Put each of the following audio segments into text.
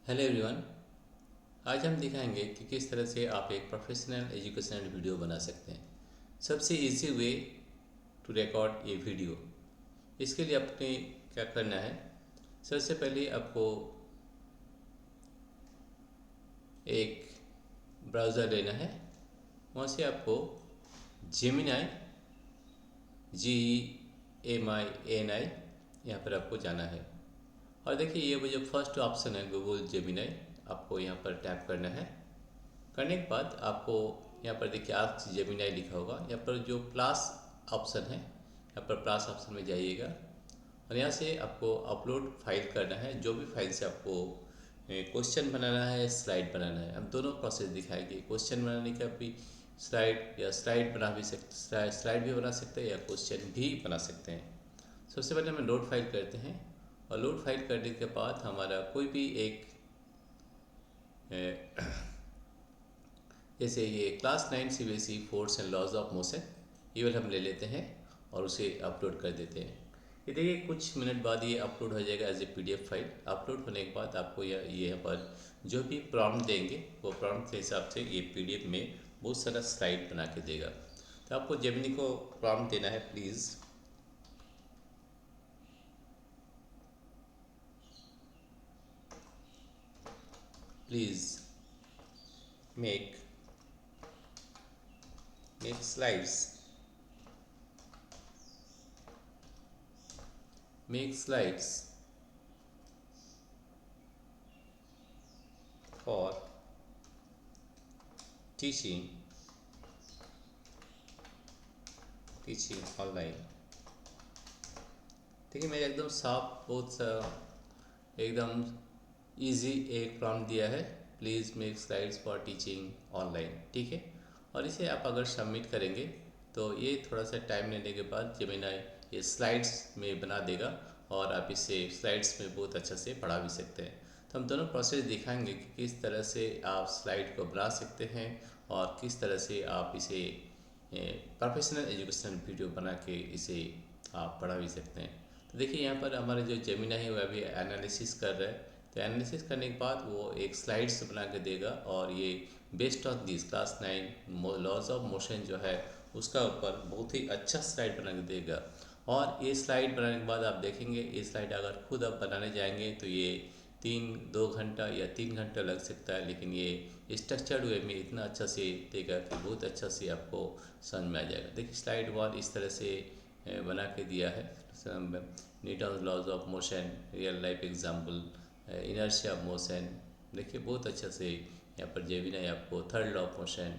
Hello everyone. आज हम दिखाएंगे कि किस तरह से आप एक प्रोफेशनल एजुकेशनल वीडियो बना सकते हैं। सबसे इजी वे टू रिकॉर्ड ये वीडियो। इसके लिए आपने क्या करना है, सबसे पहले आपको एक ब्राउज़र लेना है। वहाँ से आपको जेमिनाई GEMINI यहाँ पर आपको जाना है। और देखिए ये वो जो फर्स्ट ऑप्शन है गूगल जेमिनाई, आपको यहाँ पर टैप करना है। करने के बाद आपको यहाँ पर देखिए आज जेमिनाई लिखा होगा, यहाँ पर जो प्लस ऑप्शन है यहाँ पर प्लस ऑप्शन में जाइएगा और यहाँ से आपको अपलोड फाइल करना है। जो भी फाइल से आपको क्वेश्चन बनाना है, स्लाइड बनाना है, हम दोनों प्रोसेस दिखाएंगे। क्वेश्चन बनाने का भी स्लाइड या स्लाइड बना भी सकते, स्लाइड भी बना सकते हैं या क्वेश्चन भी बना सकते हैं। सबसे पहले हमें लोड फाइल करते हैं और लोड फाइल करने के बाद हमारा कोई भी एक जैसे ये class 9 CBSE force and laws of motion, ये वाला हम ले लेते हैं और उसे अपलोड कर देते हैं। ये देखिए कुछ मिनट बाद ये अपलोड हो जाएगा as a PDF file. Upload होने के बाद आपको ये यहाँ पर जो भी प्रॉम्प्ट देंगे वो प्रॉम्प्ट के हिसाब से ये PDF में बहुत सारा स्लाइड बना के देगा। तो आपको जेमिनी को प्रॉम्प्ट देना है, please make make slides make slides for teaching online. देखिए मैंने एकदम साफ बहुत सा एकदम इजी एक प्रॉम्प्ट दिया है, please make slides for teaching online. ठीक है, और इसे आप अगर सबमिट करेंगे तो ये थोड़ा सा टाइम लेने के बाद जेमिनी ये स्लाइड्स में बना देगा और आप इसे स्लाइड्स में बहुत अच्छा से पढ़ा भी सकते हैं। तो हम दोनों प्रोसेस दिखाएंगे कि किस तरह से आप स्लाइड को बना सकते हैं और किस तरह से आप इसे प्रोफेशनल एजुकेशनल वीडियो बना के इसे आप पढ़ा भी सकते हैं। तो देखिए यहाँ पर हमारे जो जेमिनी है वह भी एनालिसिस कर रहा है। तो एनालिसिस करने के बाद वो एक स्लाइड्स बना के देगा और ये based on this class 9 laws of motion जो है उसका ऊपर बहुत ही अच्छा स्लाइड बना के देगा। और ये स्लाइड बनाने के बाद आप देखेंगे ये स्लाइड अगर खुद आप बनाने जाएंगे तो ये 2 घंटा या 3 घंटा लग सकता है, लेकिन ये स्ट्रक्चर्ड वे में इतना अच्छा से देगा कि बहुत अच्छा से आपको समझ में आ जाएगा। देखिए स्लाइड 1 इस तरह से बना के दिया है। Newton laws of motion, real life example, inertia of motion. देखिए बहुत अच्छा से यहाँ पर जेमिनी आपको third law of motion,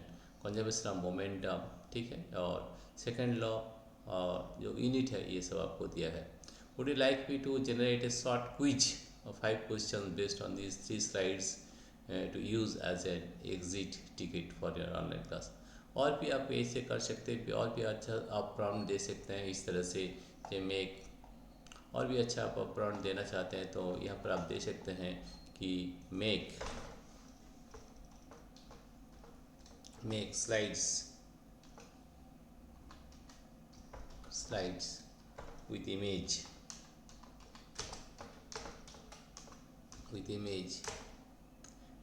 conservation of momentum, ठीक है, और सेकंड लॉ और जो यूनिट है ये सब आपको दिया है। Would you like me to generate a short quiz of 5 questions based on these 3 slides to use as an exit ticket for your online class? और भी आप ऐसे कर सकते हैं, और भी अच्छा आप प्रॉम्प्ट दे सकते हैं इस तरह से कि मेक, और भी अच्छा आप प्रॉम्प्ट देना चाहते हैं तो यहाँ पर आप दे सकते हैं कि make make slides with image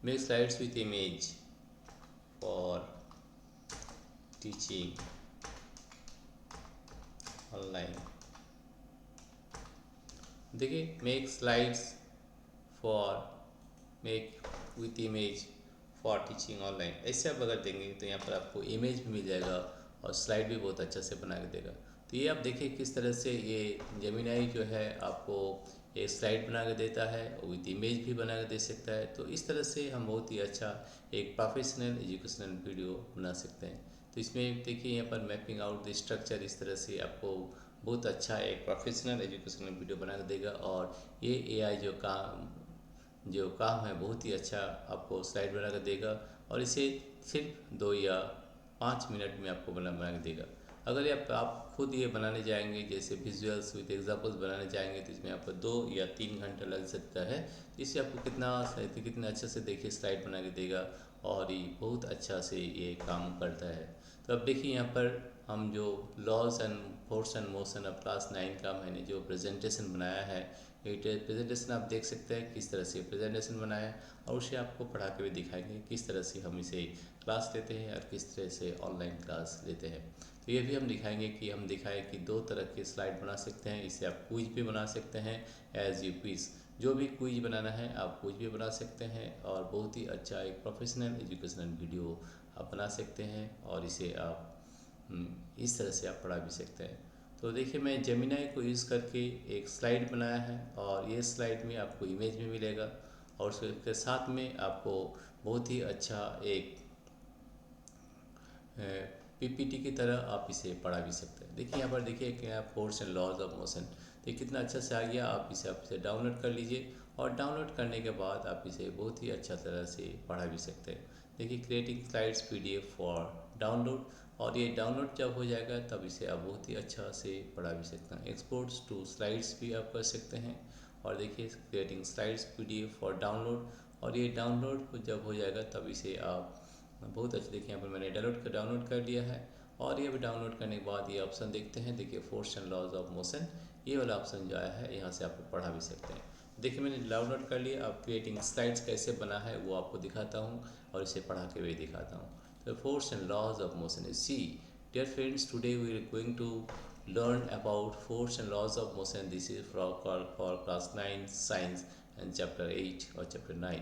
make slides with image for teaching online. देखिए make slides for make with image for teaching online, ऐसे आप अगर देंगे तो यहाँ पर आपको इमेज भी मिल जाएगा और स्लाइड भी बहुत अच्छा से बना के देगा। तो ये आप देखिए किस तरह से ये जेमिनी जो है आपको एक स्लाइड बना के देता है, विथ इमेज भी बना के दे सकता है। तो इस तरह से हम बहुत ही अच्छा एक प्रोफेशनल एजुकेशनल वीडियो बना सकते हैं। तो इसमें देखिए यहाँ पर मैपिंग आउट द स्ट्रक्चर, इस तरह से आपको बहुत अच्छा एक प्रोफेशनल एजुकेशनल वीडियो बना के देगा। और ये AI जो काम है बहुत ही अच्छा आपको स्लाइड बना कर देगा और इसे सिर्फ 2 या 5 मिनट में आपको बना के देगा। अगर ये आप खुद ये बनाने जाएंगे, जैसे विजुअल्स विद एग्जांपल्स बनाने जाएंगे, तो इसमें आपको 2 या 3 घंटा लग सकता है। इससे आपको कितना अच्छे से देखिए स्लाइड बना के देगा और ये बहुत अच्छा से ये काम करता है। तो अब देखिए यहाँ पर हम जो laws and force and motion of class 9 का मैंने जो प्रेजेंटेशन बनाया है एक प्रेजेंटेशन आप देख सकते हैं किस तरह से प्रेजेंटेशन बनाया है, और उसे आपको पढ़ा के भी दिखाएंगे किस तरह से हम इसे क्लास लेते हैं और किस तरह से ऑनलाइन क्लास लेते हैं। तो ये भी हम दिखाएंगे कि हम दिखाएं कि दो तरह के स्लाइड बना सकते हैं। इसे आप क्विज भी बना सकते हैं, एज यू क्विज, जो भी क्विज बनाना है आप क्विज भी बना सकते हैं, और बहुत ही अच्छा एक प्रोफेशनल एजुकेशनल वीडियो आप बना सकते हैं, और इसे आप इस तरह से आप पढ़ा भी सकते हैं। तो देखिए मैं जेमिनाई को यूज़ करके एक स्लाइड बनाया है, और ये स्लाइड में आपको इमेज भी मिलेगा, और उसके साथ में आपको बहुत ही अच्छा एक पीपीटी की तरह आप इसे पढ़ा भी सकते हैं। देखिए यहाँ पर देखिए क्या force and laws of motion, तो कितना अच्छा से आ गया। आप इसे डाउनलोड कर लीजिए, और डाउनलोड करने के बाद आप इसे बहुत ही अच्छा तरह से पढ़ा भी सकते हैं। देखिए creating slides PDF for download, और ये डाउनलोड जब हो जाएगा तब इसे आप बहुत ही अच्छा से पढ़ा भी सकते हैं। एक्सपोर्ट्स टू स्लाइड्स भी आप कर सकते हैं, और देखिए creating slides PDF for download, और ये डाउनलोड जब हो जाएगा तब इसे आप बहुत अच्छे, देखिए यहाँ पर मैंने डाउनलोड कर लिया है। और ये भी डाउनलोड करने के बाद ये ऑप्शन देखते हैं, देखिए force and laws of motion, ये वाला ऑप्शन जो आया है यहाँ से आपको पढ़ा भी सकते हैं। देखिए मैंने डाउनलोड कर लिया। अब क्रिएटिंग स्लाइड्स कैसे बना है वो आपको दिखाता हूँ, और इसे पढ़ा के भी दिखाता हूँ। तो force and laws of motion is see, dear friends, today we are going to learn about force and laws of motion. This is for class 9 science and chapter 8 or chapter 9.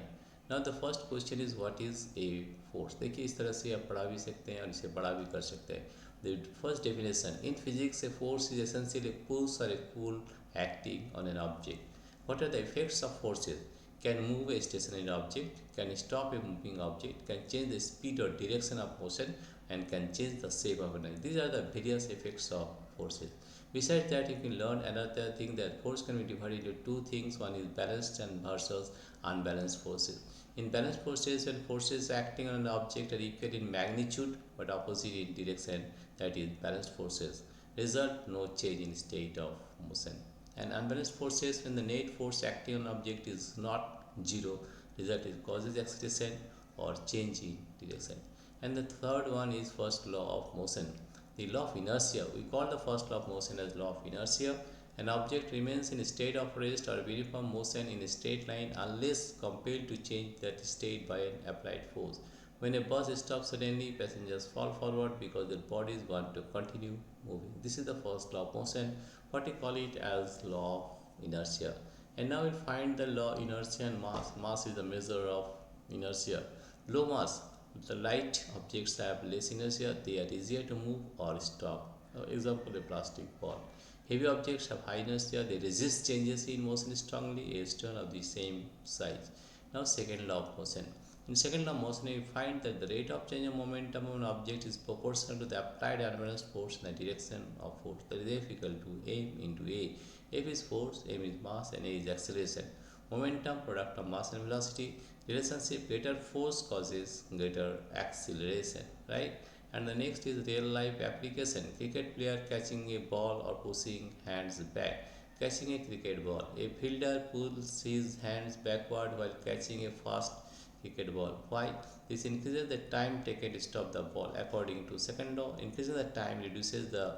Now the first question is what is a force। देखिए इस तरह से आप पढ़ा भी सकते हैं और इसे बड़ा भी कर सकते हैं। The first definition in physics, a force is essentially a pulse or a pull acting on an object. What are the effects of forces? Can move a stationary object, can stop a moving object, can change the speed or direction of motion, and can change the shape of an object. These are the various effects of forces. Besides that, you can learn another thing that force can be divided into two things. One is balanced and versus unbalanced forces. In balanced forces, when forces acting on an object are equal in magnitude but opposite in direction, that is balanced forces, result no change in state of motion. And unbalanced forces, when the net force acting on an object is not zero, result is causes acceleration or change in direction. And the third one is first law of motion. The law of inertia. We call the first law of motion as law of inertia. An object remains in a state of rest or uniform motion in a straight line unless compelled to change that state by an applied force. When a bus stops suddenly, passengers fall forward because their bodies want to continue moving. This is the first law of motion, what we call it as law of inertia. And now we find the law of inertia and mass. Mass is the measure of inertia. Low mass, the light objects have less inertia, they are easier to move or stop. Example, a plastic ball. Heavy objects have high inertia, they resist changes in motion strongly, a stone of the same size. Now second law of motion. In second law of motion, we find that the rate of change of momentum of an object is proportional to the applied unbalanced force in the direction of force. That is F equal to m into a. F is force, m is mass, and a is acceleration. Momentum, product of mass and velocity. Relationship, greater force causes greater acceleration, right? And the next is real life application. Cricket player catching a ball or pushing hands back. Catching a cricket ball. A fielder pulls his hands backward while catching a fast cricket ball. Why? This increases the time taken to stop the ball. According to second law, increasing the time reduces the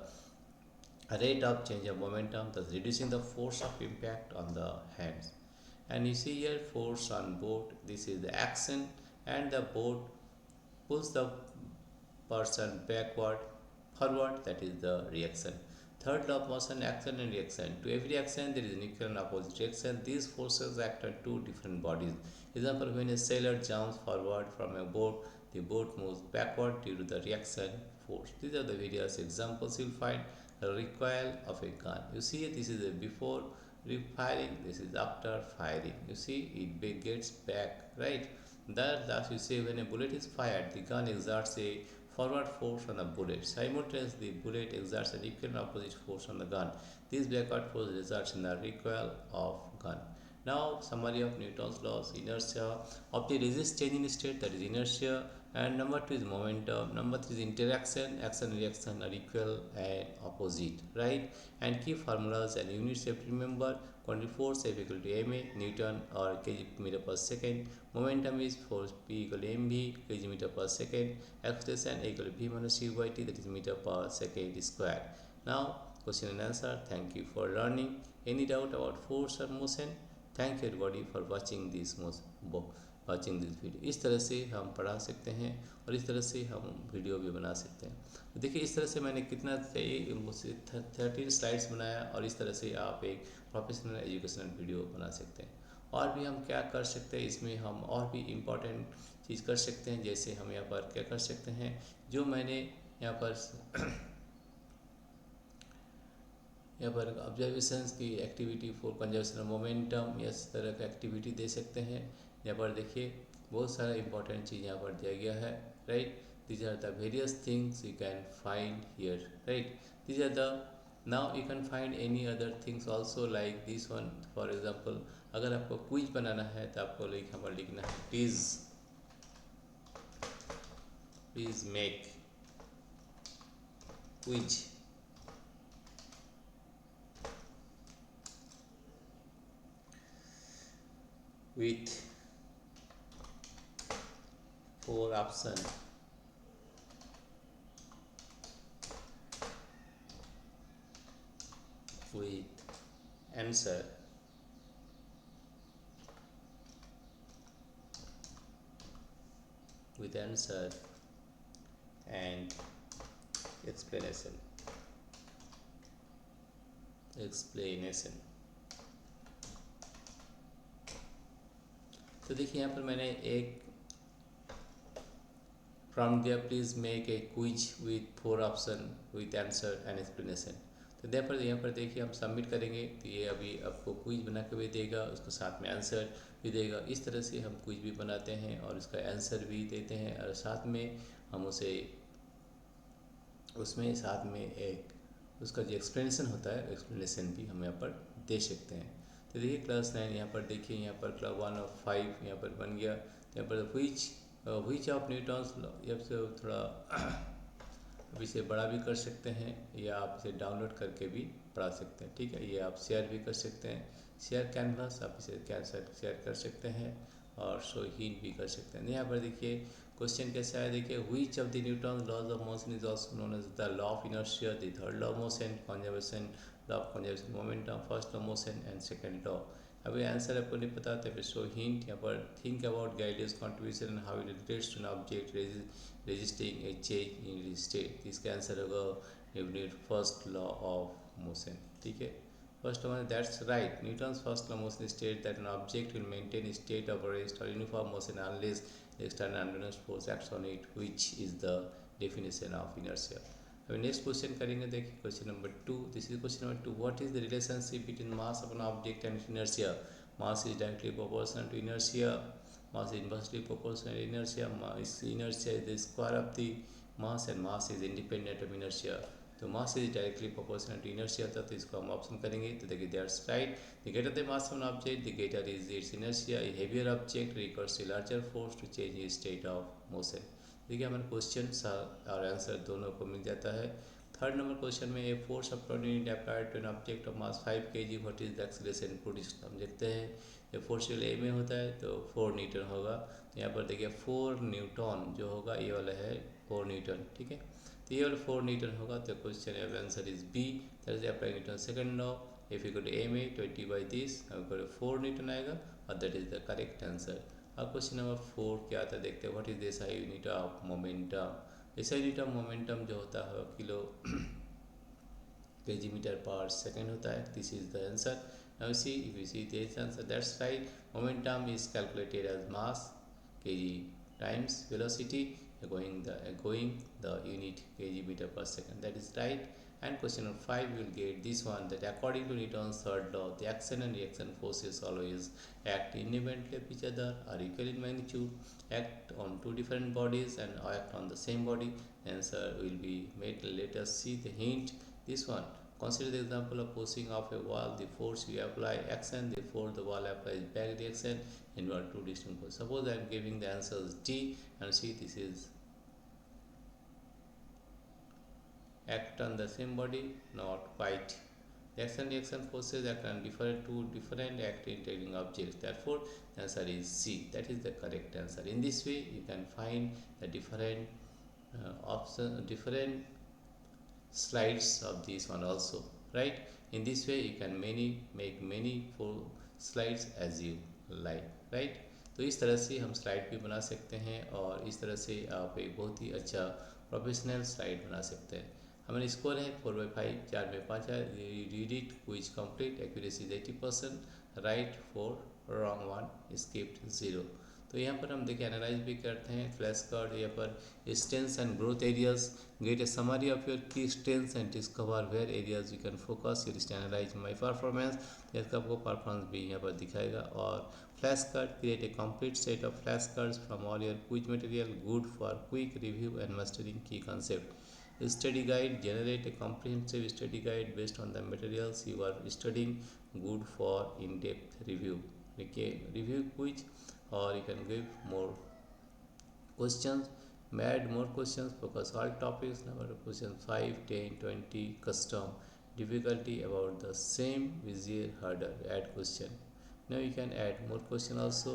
rate of change of momentum, thus reducing the force of impact on the hands. And you see here force on boat, this is the action, and the boat pulls the person backward, forward, that is the reaction. Third law of motion, action and reaction. To every action there is an equal and opposite reaction. These forces act on two different bodies. Example, when a sailor jumps forward from a boat, the boat moves backward due to the reaction force. These are the various examples you'll find. The recoil of a gun. You see this is a before firing, this is after firing. You see it gets back, right? Thus you say when a bullet is fired, the gun exerts a forward force on the bullet. Simultaneously, the bullet exerts an equal and opposite force on the gun. This backward force results in the recoil of gun. Now, summary of Newton's laws: inertia of the resist change in state, that is inertia, and number 2 is momentum, number 3 is interaction, action and reaction are equal and opposite, right? And key formulas and units you have to remember: quantity force F equal to ma, Newton or kg meter per second. Momentum is force P equal to mv, kg meter per second. Acceleration equal to v minus u by t, that is meter per second square. Now question and answer. Thank you for learning. Any doubt about force or motion? Thank you everybody for watching this video. इस तरह से हम पढ़ा सकते हैं और इस तरह से हम वीडियो भी बना सकते हैं। तो देखिए इस तरह से मैंने कितना चाहिए मुझसे 13 स्लाइड्स बनाया और इस तरह से आप एक प्रोफेशनल एजुकेशनल वीडियो बना सकते हैं। और भी हम क्या कर सकते हैं इसमें, हम और भी इम्पोर्टेंट चीज़ कर सकते हैं। जैसे हम यहाँ पर क्या कर सकते हैं, जो मैंने यहाँ पर ऑब्जर्वेशंस की एक्टिविटी फॉर कंजर्वेशन मोमेंटम, इस तरह का एक्टिविटी दे सकते हैं। यहाँ पर देखिए बहुत सारा इंपॉर्टेंट चीज़ यहाँ पर दिया गया है, right. These are the various things you can find here, right. These are the now you can find any other things also like this one. For example अगर आपको क्विज बनाना है तो आपको यहाँ पर लिखना है please make quiz with 4 option with answer and explanation। तो देखिए यहाँ पर मैंने एक प्रॉम्प्ट दिया, please make a quiz with 4 option with answer and explanation. तो यहाँ पर देखिए हम सबमिट करेंगे तो ये अभी आपको क्विज बना के भी देगा, उसको साथ में आंसर भी देगा। इस तरह से हम क्विज भी बनाते हैं और उसका आंसर भी देते हैं और साथ में हम उसमें साथ में एक उसका जो एक्सप्लेनेशन होता है एक्सप्लेनेशन भी हम यहाँ पर दे सकते हैं। तो देखिए क्लास 9 यहाँ पर देखिए, यहाँ पर क्लास 1 और 5 यहाँ पर बन गया। यहाँ पर व्हिच ऑफ न्यूटन्स लॉ, या फिर थोड़ा अब इसे बड़ा भी कर सकते हैं या आप इसे डाउनलोड करके भी पढ़ा सकते हैं, ठीक है। ये आप शेयर भी कर सकते हैं, शेयर कैनवास, आप इसे शेयर कर सकते हैं और शो हिंट भी कर सकते हैं। यहाँ पर देखिए क्वेश्चन कैसा है, देखिए which of the Newton laws of motion is also known as the law of inertia, the third law of motion, conservation law of conservation momentum, first law motion and second law. अभी answer आपको नहीं पता तो फिर show hint. यहाँ पर think about Galileo's contribution and how it relates to an object resisting a change in state. इसका answer होगा Newton first law of motion, ठीक है। First one, that's right. Newton's first law of motion states that an object will maintain a state of rest or uniform motion unless external continuous force acts on it, which is the definition of inertia. अभी next question करेंगे, देखिए question number 2। This is question number 2। What is the relationship between mass of an object and inertia? Mass is directly proportional to inertia, mass is inversely proportional to inertia, inertia is the square of the mass and mass is independent of inertia। तो mass is directly proportional to inertia था, तो इसको हम option करेंगे। तो देखिए that's right. The greater the mass of an object the greater is its inertia, a heavier object requires a larger force to change its state of motion. देखिए हमारे question और आंसर दोनों को मिल जाता है। थर्ड नंबर क्वेश्चन में a force of turning applied to an object of mass 5 kg, what is the acceleration produced. हम देखते हैं जब फोर्स ए में होता है तो 4 न्यूटन होगा। तो यहाँ पर देखिए 4 न्यूटन जो होगा ये वाला है 4 न्यूटन, ठीक है। तो ये वाला 4 न्यूटन होगा। तो question answer is B, that is apply Newton second law. If you go to M A 20 by this, हमको 4 न्यूटन आएगा और that is the correct answer. अब क्वेश्चन नंबर 4 क्या आता है देखते हैं। What is the SI unit of momentum? SI unit of momentum जो होता है किलो kg per second होता है। This is the answer. Now see if you see this answer, that's right. Momentum is calculated as mass kg times velocity going the unit kg per second, that is right। And question number 5 you will get this one, that according to Newton's third law the action and reaction forces always act independently of each other, are equal in magnitude, act on two different bodies and act on the same body. The answer will be made. Let us see the hint. This one, consider the example of pushing off a wall. The force you apply action, therefore the wall applies back reaction in one two distinct forces. Suppose I am giving the answers D and see this is act on the same body, not quite. The action reaction forces act on two different acting objects. Therefore, the answer is C. That is the correct answer. In this way, you can find the different slides of this one also, right? In this way you can make many full slides as you like, right? तो इस तरह से हम slide भी बना सकते हैं और इस तरह से आप एक बहुत ही अच्छा प्रोफेशनल स्लाइड बना सकते हैं। हमारे स्कोर है 4/5, 4/5 है। Read it, quiz complete, accuracy 80%, right 4, wrong 1, skipped 0। तो यहाँ पर हम देखिए एनालाइज भी करते हैं फ्लैश कार्ड। यहाँ पर strengths and growth areas, get a summary of your key strengths and discover where areas you can focus your analyze my performance. इसका आपको परफॉर्मेंस भी यहाँ पर दिखाएगा। और flash card, create a complete set of flash cards from all your quiz material, good for quick review and mastering key concept. Study guide, generate a comprehensive study guide based on the materials you are studying, good for in-depth review. Okay, review quiz, or you can give more questions, add more questions, focus all topics, number of questions 5, 10, 20, custom, difficulty about the same visual hurdle, add question. Now you can add more question also.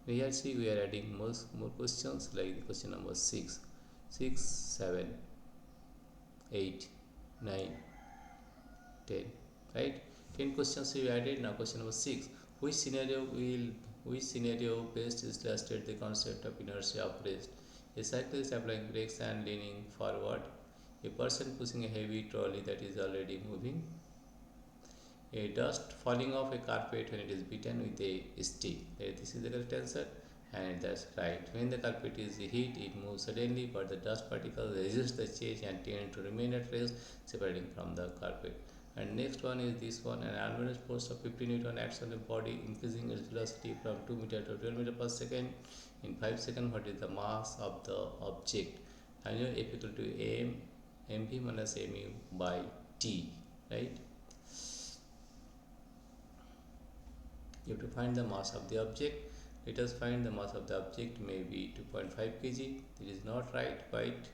Here see we are adding more questions like the question number 6, 7, 8, 9, 10, right? 10 questions we added. Now question number 6, which scenario best illustrates the concept of inertia of rest? A cyclist applying brakes and leaning forward, a person pushing a heavy trolley that is already moving, a dust falling off a carpet when it is beaten with a stick. This is the correct answer, and that's right. When the carpet is hit, it moves suddenly, but the dust particles resist the change and tend to remain at rest, separating from the carpet. And next one is this one: an unbalanced force of 50 Newton acts on the body, increasing its velocity from 2 meter to 12 meter per second in 5 seconds. What is the mass of the object? And you know, F equal to mv minus mu by t, right? You have to find the mass of the object. Let us find the mass of the object may be 2.5 kg. It is not right, quite.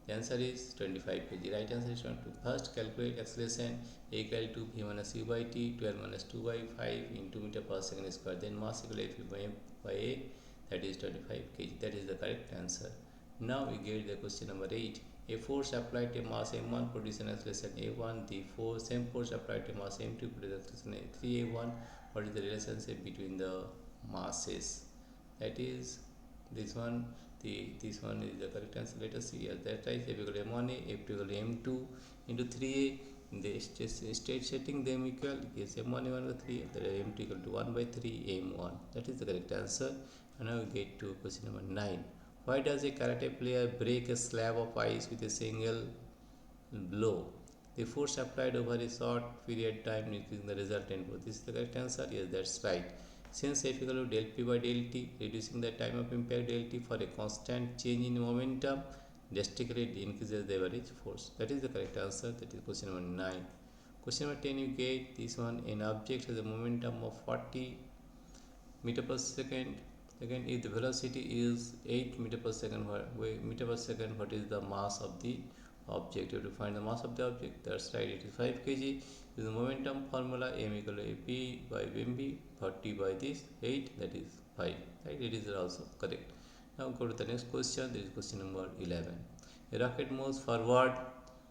The answer is 25 kg. Right answer is 22. First, calculate acceleration equal to v minus u by t, 12 minus 2 by 5 into meter per second square. Then mass equal to f by a, that is 25 kg. That is the correct answer. Now we get the question number 8. A force applied to mass m1 produces an acceleration a1. The same force applied to mass m2 produces acceleration 3a1. What is the relationship between the masses? That is this one. This one is the correct answer. Let us see. Yes, that right. F equal to m1a, f2 equal to m2 into 3a. In the state setting, them equal. Yes, m1 1 by 3, m2 equal to 1 by 3 m1. That is the correct answer. And now we get to question number 9. Why does a karate player break a slab of ice with a single blow? The force applied over a short period time increasing the resultant force. This is the correct answer. Yes, that's right. Since F equal to del P by del T, reducing the time of impact del T for a constant change in momentum drastically increases the average force. That is the correct answer. That is question number 9. Question number 10, you get this one. An object has a momentum of 40 meter per second. Again, if the velocity is 8 meter per second, what is the mass of the object? You have to find the mass of the object. That's right, it is 5 kg. This is the momentum formula, m equal to p by mv, 40 by this 8, that is 5. Right, it is also correct. Now go to the next question. This is question number 11. A rocket moves forward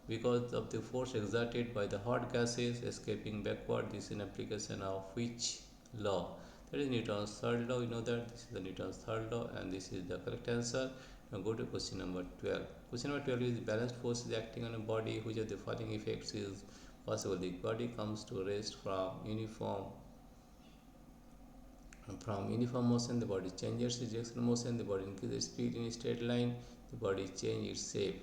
because of the force exerted by the hot gases escaping backward. This is an application of which law? That is Newton's third law. You know that this is the Newton's third law, and this is the correct answer. Now go to question number 12. Question number 12 is balanced force is acting on a body. Which of the following effects is possible? The body comes to rest from uniform motion. The body changes its direction motion. The body increases speed in a straight line. The body changes its shape.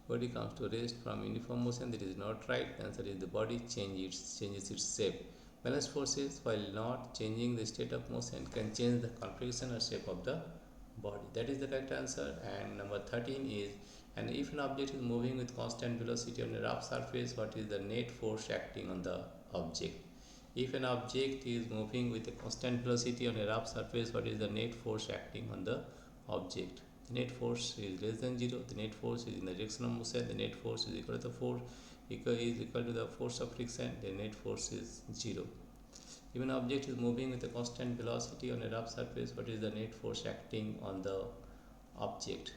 Body comes to rest from uniform motion. That is not right. The answer is the body changes its shape. Balanced forces, while not changing the state of motion, can change the configuration or shape of the body. That is the correct answer. And number 13 is, and if an object is moving with constant velocity on a rough surface, what is the net force acting on the object? If an object is moving with a constant velocity on a rough surface, what is the net force acting on the object? The net force is less than 0. The net force is in the direction of motion. The net force is equal to the force equal to the force of friction. The net force is 0. If an object is moving with a constant velocity on a rough surface, what is the net force acting on the object.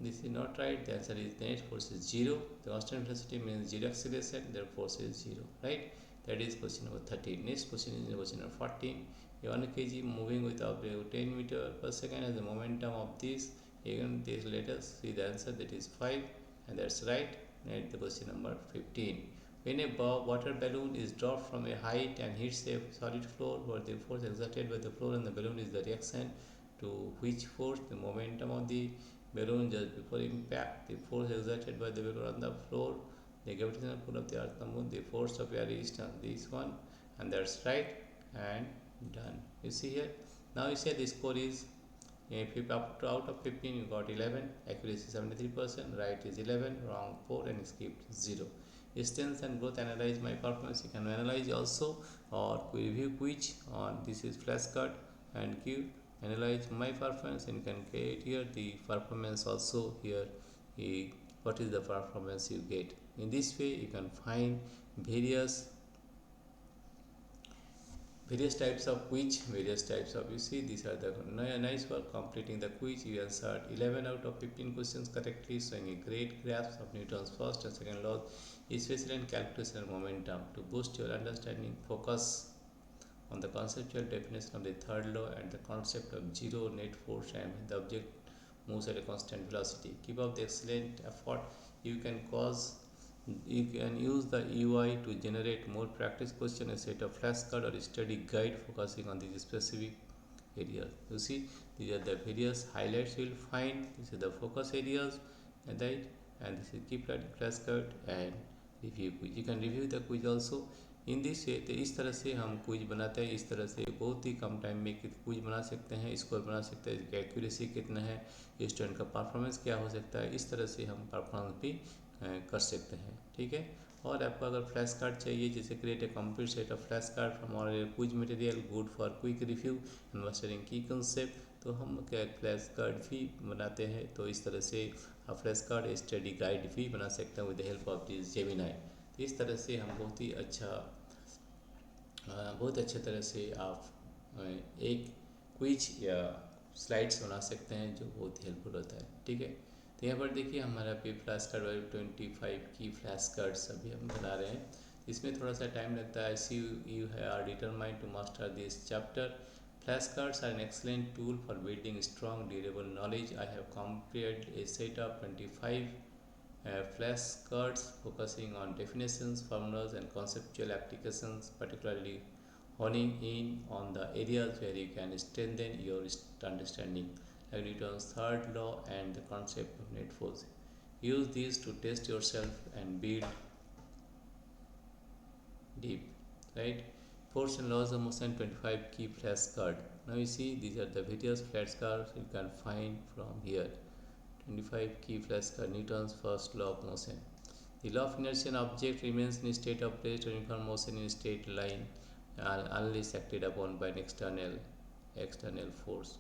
This is not right. The answer is the net force is 0. The constant velocity means 0 acceleration, their force is 0. Right? That is question number 13. Next question is question number 14. A 1 kg moving with object 10 meter per second has the momentum of this. Again, this let us see the answer, that is 5, and that's right. And the question number 15. When a water balloon is dropped from a height and hits a solid floor, where the force exerted by the floor and the balloon is the reaction to which force? The momentum of the balloon just before impact, the force exerted by the balloon on the floor, the gravitational pull of the earth, the moon, the force of air resistance, this one, and that's right, and done. You see here, now you say the score is, if up to out of 15 you got 11, accuracy 73%, right is 11, wrong 4, and skipped 0. Strength and growth, analyze my performance. You can analyze also, or review quiz on this is flashcard and give analyze my performance, and you can get here the performance also here, what is the performance you get. In this way you can find various types of quiz, various types of, you see these are the nice work completing the quiz. You answered 11 out of 15 questions correctly, showing a great grasp of Newton's first and second laws, especially in calculation and momentum. To boost your understanding, focus on the conceptual definition of the third law and the concept of zero net force and the object moves at a constant velocity. Keep up the excellent effort. You can use the UI to generate more practice question, a set of flashcard or study guide focusing on these specific areas. You see, these are the various highlights you will find. These are the focus areas, right? And this is keep writing flashcard and review quiz. You can review the quiz also. In this way, तो इस तरह से हम quiz बनाते हैं, इस तरह से बहुत ही कम टाइम में क्विज बना सकते हैं, स्कोर बना सकते हैं, इसकी एक्यूरेसी कितना है, स्टूडेंट का परफॉर्मेंस क्या हो सकता है, इस तरह से हम परफॉर्मेंस भी कर सकते हैं। ठीक है, और आपको अगर फ्लैश कार्ड चाहिए, जैसे create a complete set of flash card from our quiz material good for quick review and mastering key concept, तो हम क्या फ्लैश कार्ड भी बनाते हैं। तो इस तरह से आप फ्लैश कार्ड स्टडी गाइड भी बना सकते हैं with the help of this Gemini. तो इस तरह से हम बहुत अच्छे तरह से आप एक क्विज या स्लाइड्स बना सकते हैं, जो बहुत हेल्पफुल होता है। ठीक है, तो यहाँ पर देखिए हमारा पे फ्लैश कार्ड वाले 25 की फ्लैश कार्ड्स अभी हम बना रहे हैं। इसमें थोड़ा सा टाइम लगता है। See you are determined to master this chapter. Flashcards are an excellent tool for building strong, durable knowledge. I have completed a set of 25 flashcards focusing on definitions, formulas, and conceptual applications, particularly honing in on the areas where you can strengthen your understanding, like Newton's third law and the concept of net force. Use these to test yourself and build deep, right? Force and laws of motion, 25 key flashcard. Now you see these are the various flashcards you can find from here. 25 key flashcard. Newton's first law of motion. The law of inertia, object remains in state of rest or uniform motion in straight line unless acted upon by an external force.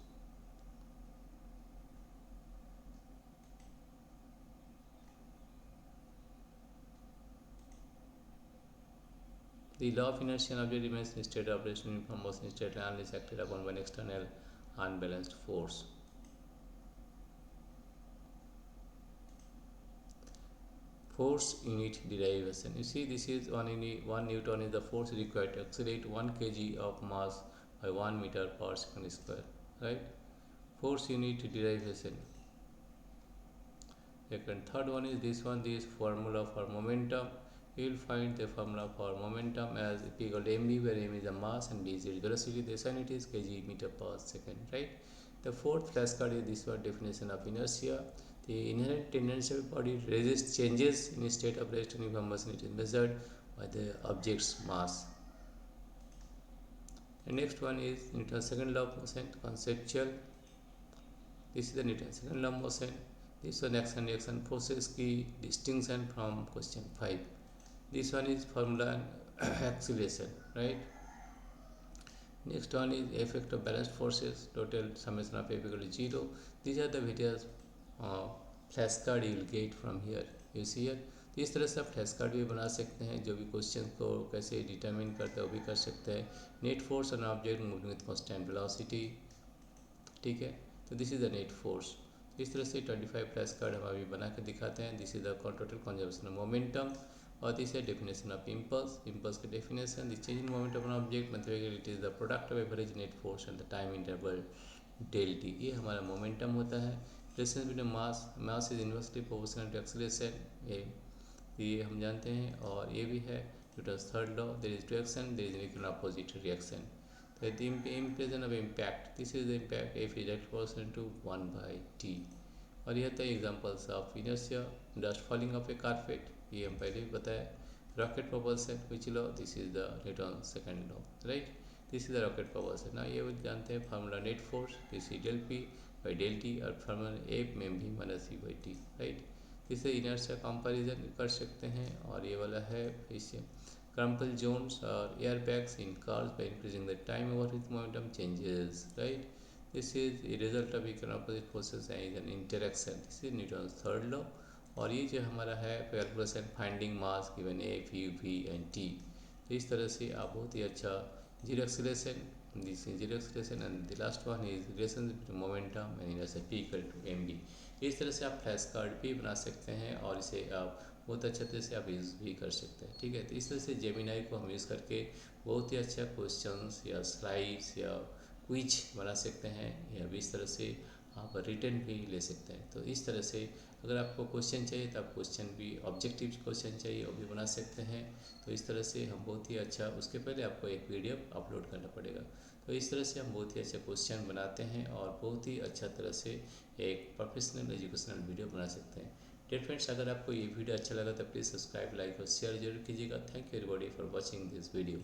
The law of inertia, object remains in state of rest or uniform motion in straight line unless acted upon by an external unbalanced force. Force unit derivation. You see, this is 1 Newton is the force required to accelerate 1 kg of mass by 1 meter per second square, right? Force unit derivation. Second, third one is this one, this formula for momentum. You will find the formula for momentum as equal to mv, where m is the mass and v is the velocity. This one it is kg meter per second, right? The fourth flashcard is this one, definition of inertia. The inherent tendency of body to resist changes in a state of rest and uniform motion. It is measured by the object's mass. The next one is Newton's second law of motion, conceptual. This is the Newton's second law of motion. This one action reaction forces key distinction from question 5. This one is formula acceleration, right? Next one is effect of balanced forces, total summation of F equal to 0. These are the various flashcard you will get from here. You see here, तो इस तरह से आप flash card भी बना सकते हैं, जो भी क्वेश्चन को कैसे डिटरमिन करते हैं वो भी कर सकते हैं। Net force on object moving with constant velocity, ठीक है। तो this is the net force. इस तरह से 25 फ्लैश कार्ड हम अभी बना के दिखाते हैं। This is the total conservation of momentum, और दिस है डेफिनेशन ऑफ इम्पल्स। इम्पल्स की definition, the change in momentum of an object mathematically it is the product of average net force and the time interval del T. ये हमारा momentum होता है। Distance between mass is inversely proportional to acceleration, ये हम जानते हैं। और ये भी है Newton's third law, there is to action there is an equal opposite reaction. So the impression of impact, this is the impact F is proportional to 1 by T। और यह था examples of inertia, dust falling of A carpet, ये हम पहले भी बताया। Rocket propulsion, which law? This is the Newton's second law, right? This is the rocket propulsion। ना ये जानते हैं formula net force, this is del P by del T, और फार्मूला ए में भी minus C by T, right. इससे inertia comparison कर सकते हैं। और ये वाला है इससे crumple zones or airbags in cars by increasing the time over which momentum changes, right? This is a result of equal opposite forces and an interaction। This is Newton's third law। और ये जो हमारा है calculation finding mass given A V V and T. तो इस तरह से आप बहुत ही अच्छा zero acceleration, this is zero acceleration, and the last one is relation between momentum and inertia P equal to M B. इस तरह से आप फ्लैश कार्ड भी बना सकते हैं और इसे आप बहुत अच्छे तरह से आप यूज़ भी कर सकते हैं, ठीक है। तो इस तरह से जेमिनाई को हम यूज़ करके बहुत ही अच्छा क्वेश्चंस या स्लाइड्स या क्विज बना सकते हैं, या भी इस तरह से आप रिटर्न भी ले सकते हैं। तो इस तरह से अगर आपको क्वेश्चन चाहिए तो आप क्वेश्चन भी, ऑब्जेक्टिव क्वेश्चन चाहिए वो भी बना सकते हैं। तो इस तरह से हम बहुत ही अच्छा, उसके पहले आपको एक वीडियो अपलोड करना पड़ेगा। तो इस तरह से हम बहुत ही अच्छा क्वेश्चन बनाते हैं और बहुत ही अच्छा तरह से एक प्रोफेशनल एजुकेशनल वीडियो बना सकते हैं। डियर फ्रेंड्स, अगर आपको ये वीडियो अच्छा लगा तो प्लीज़ सब्सक्राइब, लाइक और शेयर जरूर कीजिएगा। Thank you everybody for watching this video.